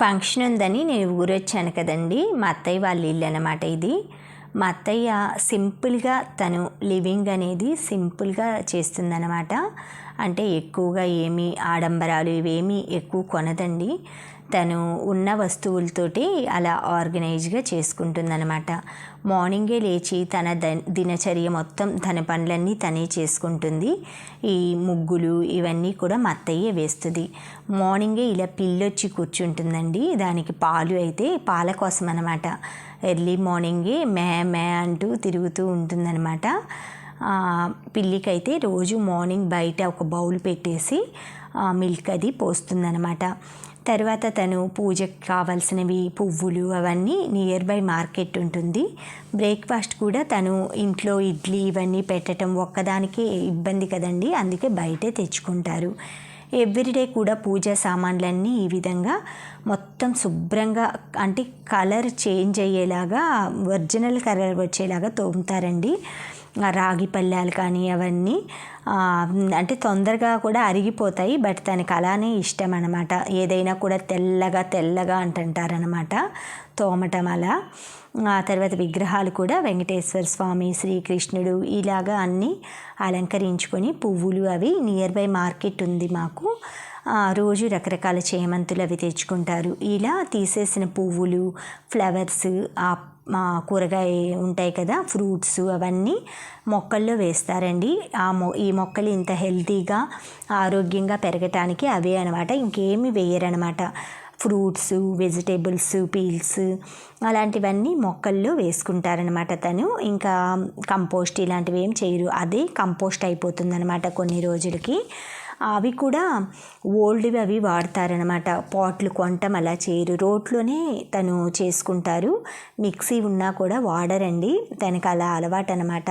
Function ఉందని నేను ఊరొచ్చాను కదండి. మా అత్తయ్య వాళ్ళ ఇల్లు అన్నమాట ఇది. మా అత్తయ్య సింపుల్గా తను లివింగ్ అనేది సింపుల్గా చేస్తుందన్నమాట. అంటే ఎక్కువగా ఏమీ ఆడంబరాలు ఇవేమీ ఎక్కువ కొనదండి. తను ఉన్న వస్తువులతోటి అలా ఆర్గనైజ్గా చేసుకుంటుందన్నమాట. మార్నింగే లేచి తన దినచర్య మొత్తం తన పనులన్నీ తనే చేసుకుంటుంది. ఈ ముగ్గులు ఇవన్నీ కూడా మా అత్తయ్యే వేస్తుంది. మార్నింగే ఇలా పిల్లొచ్చి కూర్చుంటుందండి. దానికి పాలు అయితే పాల కోసం అనమాట. ఎర్లీ మార్నింగే మే మే అంటూ తిరుగుతూ ఉంటుందన్నమాట. పిల్లికైతే రోజు మార్నింగ్ బయట ఒక బౌల్ పెట్టేసి మిల్క్ అది పోస్తుందన్నమాట. తర్వాత తను పూజకి కావాల్సినవి పువ్వులు అవన్నీ నియర్ బై మార్కెట్ ఉంటుంది. బ్రేక్ఫాస్ట్ కూడా తను ఇంట్లో ఇడ్లీ ఇవన్నీ పెట్టడం ఒక్కదానికే ఇబ్బంది కదండి, అందుకే బయటే తెచ్చుకుంటారు. ఎవ్రీడే కూడా పూజా సామాన్లన్నీ ఈ విధంగా మొత్తం శుభ్రంగా అంటే కలర్ చేంజ్ అయ్యేలాగా ఒరిజినల్ కలర్ వచ్చేలాగా తోముతారండి. రాగి పళ్ళాలు కానీ అవన్నీ అంటే తొందరగా కూడా అరిగిపోతాయి. బట్ తనకి అలానే ఇష్టం అనమాట. ఏదైనా కూడా తెల్లగా అంటుంటారనమాట తోమటం అలా. తర్వాత విగ్రహాలు కూడా వెంకటేశ్వర స్వామి, శ్రీకృష్ణుడు ఇలాగా అన్నీ అలంకరించుకొని పువ్వులు అవి నియర్ బై మార్కెట్ ఉంది మాకు. రోజు రకరకాల చేమంతులు అవి తెచ్చుకుంటారు. ఇలా తీసేసిన పువ్వులు, ఫ్లవర్స్, కూరగాయ ఉంటాయి కదా, ఫ్రూట్స్ అవన్నీ మొక్కల్లో వేస్తారండి. ఈ మొక్కలు ఇంత హెల్తీగా ఆరోగ్యంగా పెరగటానికి అవే అనమాట. ఇంకేమీ వేయరనమాట. ఫ్రూట్స్, వెజిటేబుల్స్, పీల్స్ అలాంటివన్నీ మొక్కల్లో వేసుకుంటారనమాట తను. ఇంకా కంపోస్ట్ ఇలాంటివి ఏం చేయరు. అదే కంపోస్ట్ అయిపోతుందన్నమాట కొన్ని రోజులకి. అవి కూడా ఓల్డ్వి అవి వాడతారనమాట. పాట్లు కొనటం అలా చేయరు. రోట్లోనే తను చేసుకుంటారు. మిక్సీ ఉన్నా కూడా వాడరండి. తనకు అలా అలవాటు అనమాట.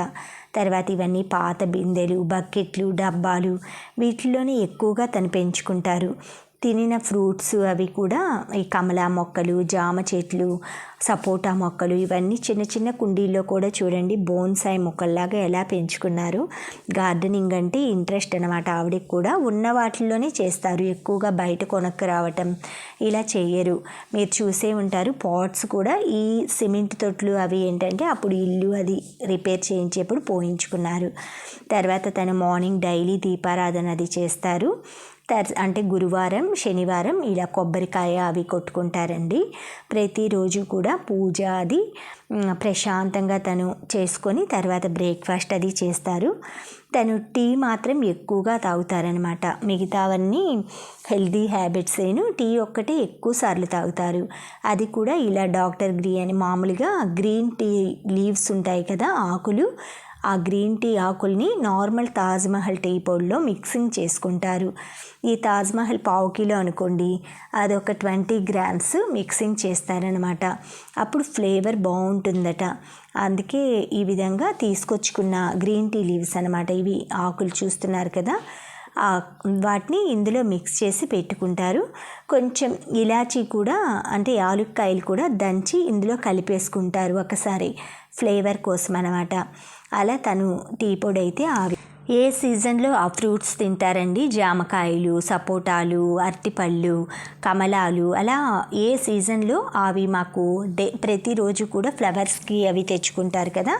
తర్వాత ఇవన్నీ పాత బిందెలు, బకెట్లు, డబ్బాలు వీటిల్లోనే ఎక్కువగా తను పెంచుకుంటారు. తినిన ఫ్రూట్స్ అవి కూడా ఈ కమలా మొక్కలు, జామ చెట్లు, సపోటా మొక్కలు ఇవన్నీ చిన్న చిన్న కుండీల్లో కూడా చూడండి బోన్సాయి మొక్కల్లాగా ఎలా పెంచుకున్నారు. గార్డెనింగ్ అంటే ఇంట్రెస్ట్ అనమాట ఆవిడకి కూడా. ఉన్న వాటిల్లోనే చేస్తారు. ఎక్కువగా బయట కొనక్కు రావటం ఇలా చేయరు. మీరు చూసే ఉంటారు పాట్స్ కూడా ఈ సిమెంట్ తొట్లు అవి ఏంటంటే అప్పుడు ఇల్లు అది రిపేర్ చేయించేప్పుడు పోయించుకున్నారు. తర్వాత తను మార్నింగ్ డైలీ దీపారాధన అది చేస్తారు. అంటే గురువారం, శనివారం ఇలా కొబ్బరికాయ అవి కొట్టుకుంటారండి. ప్రతిరోజు కూడా పూజ అది ప్రశాంతంగా తను చేసుకొని తర్వాత బ్రేక్ఫాస్ట్ అది చేస్తారు. తను టీ మాత్రం ఎక్కువగా తాగుతారనమాట. మిగతావన్నీ హెల్దీ హ్యాబిట్స్ టీ ఒక్కటే ఎక్కువ సార్లు తాగుతారు. అది కూడా ఇలా డాక్టర్ గ్రీ అని మామూలుగా గ్రీన్ టీ లీవ్స్ ఉంటాయి కదా, ఆకులు, ఆ గ్రీన్ టీ ఆకుల్ని నార్మల్ తాజ్మహల్ టీ పొడిలో మిక్సింగ్ చేసుకుంటారు. ఈ తాజ్మహల్ 1/2 కిలో అనుకోండి, అదొక 20 గ్రామ్స్ మిక్సింగ్ చేస్తారనమాట. అప్పుడు ఫ్లేవర్ బాగుంటుందట. అందుకే ఈ విధంగా తీసుకొచ్చుకున్న గ్రీన్ టీ లీవ్స్ అనమాట. ఇవి ఆకులు చూస్తున్నారు కదా, వాటిని ఇందులో మిక్స్ చేసి పెట్టుకుంటారు. కొంచెం ఇలాచీ కూడా అంటే యాలుక్కాయలు కూడా దంచి ఇందులో కలిపేసుకుంటారు ఒకసారి ఫ్లేవర్ కోసం అనమాట. అలా తను టీ పొడి అయితే ఏ సీజన్లో ఆ ఫ్రూట్స్ తింటారండి. జామకాయలు, సపోటాలు, అరటిపళ్ళు, కమలాలు అలా ఏ సీజన్లో అవి మాకు ప్రతిరోజు కూడా ఫ్లవర్స్కి అవి తెచ్చుకుంటారు కదా,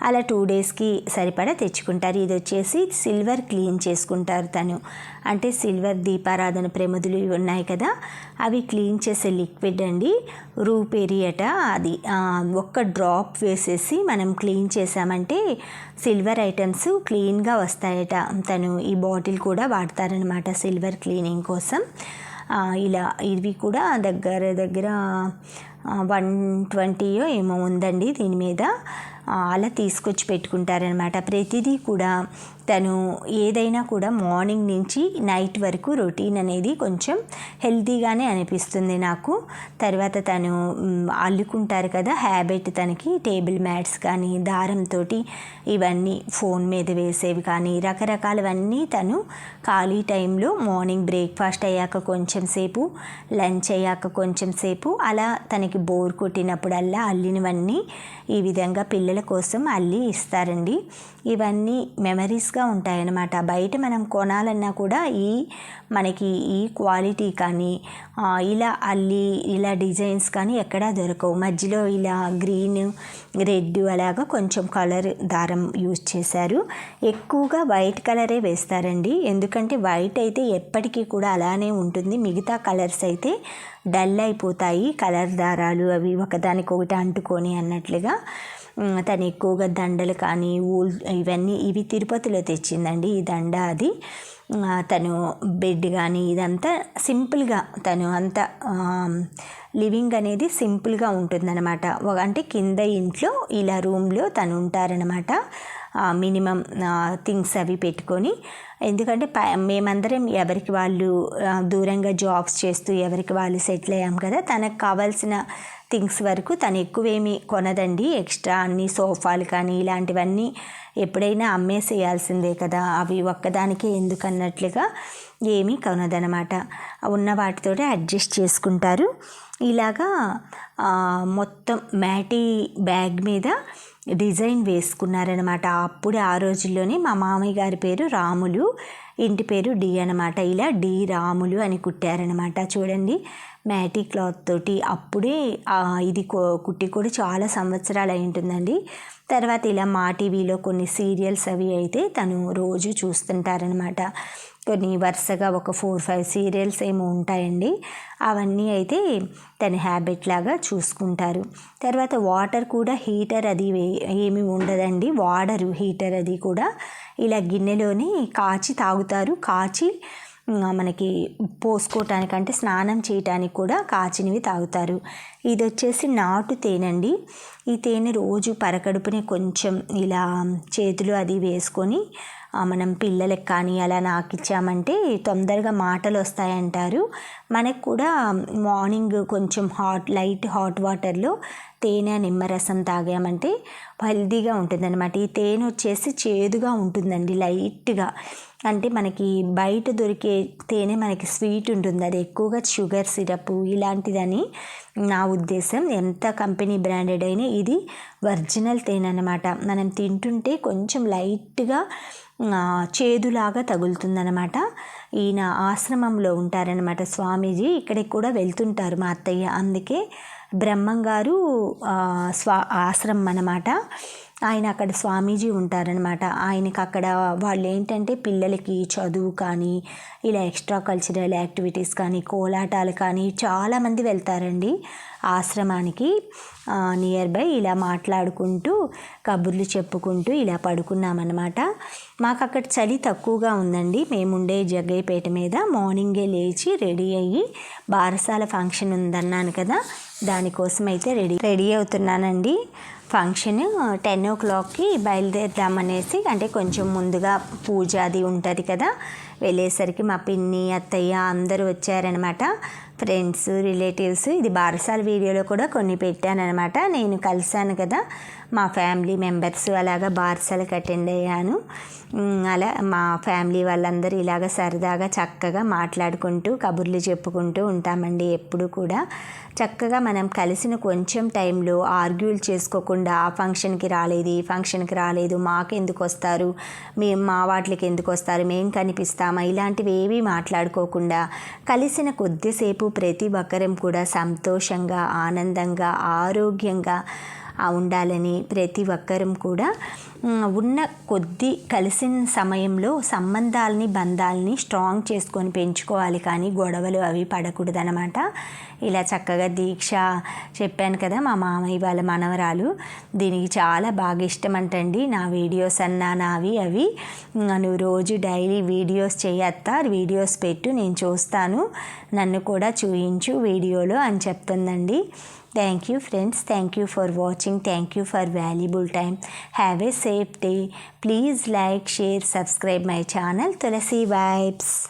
అలా 2 డేస్కి సరిపడా తెచ్చుకుంటారు. ఇది వచ్చేసి సిల్వర్ క్లీన్ చేసుకుంటారు తను. అంటే సిల్వర్ దీపారాధన ప్రమిదలు ఇవి ఉన్నాయి కదా, అవి క్లీన్ చేసే లిక్విడ్ అండి. రూపేరి అట. అది ఒక్క డ్రాప్ వేసేసి మనం క్లీన్ చేసామంటే సిల్వర్ ఐటమ్స్ క్లీన్గా వస్తాయట. తను ఈ బాటిల్ కూడా వాడతారనమాట సిల్వర్ క్లీనింగ్ కోసం. ఇలా ఇవి కూడా దగ్గర 120 ఏమో ఉందండి దీని మీద. అలా తీసుకొచ్చి పెట్టుకుంటారనమాట. ప్రతిదీ కూడా తను ఏదైనా కూడా మార్నింగ్ నుంచి నైట్ వరకు రొటీన్ అనేది కొంచెం హెల్తీగానే అనిపిస్తుంది నాకు. తర్వాత తను అల్లుకుంటారు కదా హ్యాబిట్ తనకి. టేబుల్ మ్యాట్స్ కానీ దారంతో ఇవన్నీ ఫోన్ మీద వేసేవి కానీ రకరకాలవన్నీ తను ఖాళీ టైంలో మార్నింగ్ బ్రేక్ఫాస్ట్ అయ్యాక కొంచెం సేపు, లంచ్ అయ్యాక కొంచెం సేపు అలా తనకి బోర్ కొట్టినప్పుడల్లా అల్లినవన్నీ ఈ విధంగా పిల్లల కోసం అల్లి ఇస్తారండి. ఇవన్నీ మెమరీస్గా నైస్గా ఉంటాయన్నమాట. బయట మనం కొనాలన్నా కూడా మనకి ఈ క్వాలిటీ కానీ ఇలా డిజైన్స్ కానీ ఎక్కడా దొరకవు. మధ్యలో ఇలా గ్రీన్, రెడ్ అలాగా కొంచెం కలర్ దారం యూజ్ చేశారు. ఎక్కువగా వైట్ కలరే వేస్తారండి, ఎందుకంటే వైట్ అయితే ఎప్పటికీ కూడా అలానే ఉంటుంది. మిగతా కలర్స్ అయితే డల్ అయిపోతాయి, కలర్ దారాలు అవి ఒకదానికొకటి అంటుకొని అన్నట్లుగా. తను ఎక్కువగా దండలు కానీ ఇవి తిరుపతిలో తెచ్చిందండి ఈ దండ. అది తను బెడ్ కానీ ఇదంతా సింపుల్గా, తను అంతా లివింగ్ అనేది సింపుల్గా ఉంటుందన్నమాట. అంటే కింద ఇంట్లో ఇలా రూమ్లో తను ఉంటారనమాట. మినిమం థింగ్స్ అవి పెట్టుకొని, ఎందుకంటే మేమందరం ఎవరికి వాళ్ళు దూరంగా జాబ్స్ చేస్తూ ఎవరికి వాళ్ళు సెటిల్ అయ్యాం కదా. తనకు కావాల్సిన థింగ్స్ వరకు తను ఎక్కువేమీ కొనదండి. ఎక్స్ట్రా అన్ని సోఫాలు కానీ ఇలాంటివన్నీ ఎప్పుడైనా అమ్మేసేయాల్సిందే కదా, అవి ఒక్కదానికే ఎందుకన్నట్లుగా ఏమీ కొనదనమాట. ఉన్న వాటితోనే అడ్జస్ట్ చేసుకుంటారు. ఇలాగా మొత్తం మ్యాటీ బ్యాగ్ మీద డిజైన్ వేసుకున్నారనమాట. అప్పుడే ఆ రోజుల్లోనే మా మామయ్య గారి పేరు రాములు, ఇంటి పేరు డి అనమాట. ఇలా డి రాములు అని కుట్టారనమాట. చూడండి, మ్యాటీ క్లాత్ తోటి అప్పుడే ఇది కుట్టి కూడా చాలా సంవత్సరాలు అయి ఉంటుందండి. తర్వాత ఇలా మా టీవీలో కొన్ని సీరియల్స్ అవి అయితే తను రోజు చూస్తుంటారనమాట. కొన్ని వరుసగా ఒక 4-5 సీరియల్స్ ఏమో ఉంటాయండి. అవన్నీ అయితే తన హ్యాబిట్ లాగా చూసుకుంటారు. తర్వాత వాటర్ కూడా హీటర్ అది ఏమీ ఉండదండి, వాడరు హీటర్ అది కూడా. ఇలా గిన్నెలోనే కాచి తాగుతారు. కాచి మనకి పోసుకోవటానికి అంటే స్నానం చేయటానికి కూడా కాచినవి తాగుతారు. ఇది వచ్చేసి నాటు తేనండి. ఈ తేనె రోజు పరకడుపునే కొంచెం ఇలా చేతులు అది వేసుకొని మనం పిల్లలకు కానీ అలా నాకిచ్చామంటే తొందరగా మాటలు వస్తాయంటారు. మనకు కూడా మార్నింగ్ కొంచెం లైట్ హాట్ వాటర్లో తేనె నిమ్మరసం తాగామంటే హెల్తీగా ఉంటుందన్నమాట. ఈ తేనె వచ్చేసి చేదుగా ఉంటుందండి లైట్గా. అంటే మనకి బయట దొరికే తేనె మనకి స్వీట్ ఉంటుంది, అది ఎక్కువగా షుగర్ సిరప్ ఇలాంటిదని నా ఉద్దేశం. ఎంత కంపెనీ బ్రాండెడ్ అయినా ఇది ఒరిజినల్ తేనె అన్నమాట. మనం తింటుంటే కొంచెం లైట్గా చేదులాగా తగులుతుందనమాట. ఈయన ఆశ్రమంలో ఉంటారనమాట స్వామీజీ. ఇక్కడికి కూడా వెళ్తుంటారు మా అత్తయ్య, అందుకే బ్రహ్మంగారు ఆశ్రమం అన్నమాట. ఆయన అక్కడ స్వామీజీ ఉంటారనమాట. ఆయనకి అక్కడ వాళ్ళు ఏంటంటే పిల్లలకి చదువు కానీ ఇలా ఎక్స్ట్రా కల్చరల్ యాక్టివిటీస్ కానీ కోలాటాలు కానీ చాలామంది వెళ్తారండి ఆశ్రమానికి. నియర్ బై ఇలా మాట్లాడుకుంటూ కబుర్లు చెప్పుకుంటూ ఇలా పడుకున్నామన్నమాట. మాకు అక్కడ చలి తక్కువగా ఉందండి. మేముండే జగ్గయ్యపేట మీద. మార్నింగే లేచి రెడీ అయ్యి బారసాల ఫంక్షన్ ఉందన్నాను కదా, దానికోసం అయితే రెడీ అవుతున్నానండి. ఫంక్షన్ 10 o'clockకి బయలుదేరుదామనేసి, అంటే కొంచెం ముందుగా పూజ అది ఉంటుంది కదా. వెళ్ళేసరికి మా పిన్ని, అత్తయ్య అందరూ వచ్చారనమాట, ఫ్రెండ్స్, రిలేటివ్స్. ఇది బారసాల వీడియోలో కూడా కొన్ని పెట్టానమాట. నేను కలిశాను కదా మా ఫ్యామిలీ మెంబర్స్, అలాగా బారసాలకు అటెండ్ అయ్యాను. అలా మా ఫ్యామిలీ వాళ్ళందరూ ఇలాగ సరదాగా చక్కగా మాట్లాడుకుంటూ కబుర్లు చెప్పుకుంటూ ఉంటామండి. ఎప్పుడు కూడా చక్కగా మనం కలిసిన కొంచెం టైంలో ఆర్గ్యూలు చేసుకోకుండా ఆ ఫంక్షన్కి రాలేదు, ఈ ఫంక్షన్కి రాలేదు, మాకెందుకు వస్తారు, మేము మా వాటికి ఎందుకు వస్తారు, మేము కనిపిస్తామా, ఇలాంటివి ఏవి మాట్లాడుకోకుండా కలిసిన కొద్దిసేపు ప్రతి ఒక్కరం కూడా సంతోషంగా, ఆనందంగా, ఆరోగ్యంగా ఉండాలని ప్రతి ఒక్కరం కూడా ఉన్న కొద్ది కలిసిన సమయంలో సంబంధాలని, బంధాలని స్ట్రాంగ్ చేసుకొని పెంచుకోవాలి, కానీ గొడవలు అవి పడకూడదనమాట. ఇలా చక్కగా దీక్ష చెప్పాను కదా, మా మామయ్య వాళ్ళ మనవరాలు, దీనికి చాలా బాగా ఇష్టం అంటండి నా వీడియోస్ అన్నా నావి అవి. నువ్వు రోజు డైలీ వీడియోస్ చేయత్తా, వీడియోస్ పెట్టు, నేను చూస్తాను, నన్ను కూడా చూయించు వీడియోలో అని చెప్తుందండి. Thank you friends, thank you for watching, thank you for valuable time. Have a safe day. Please like, share, subscribe my channel Tulasi Vibes.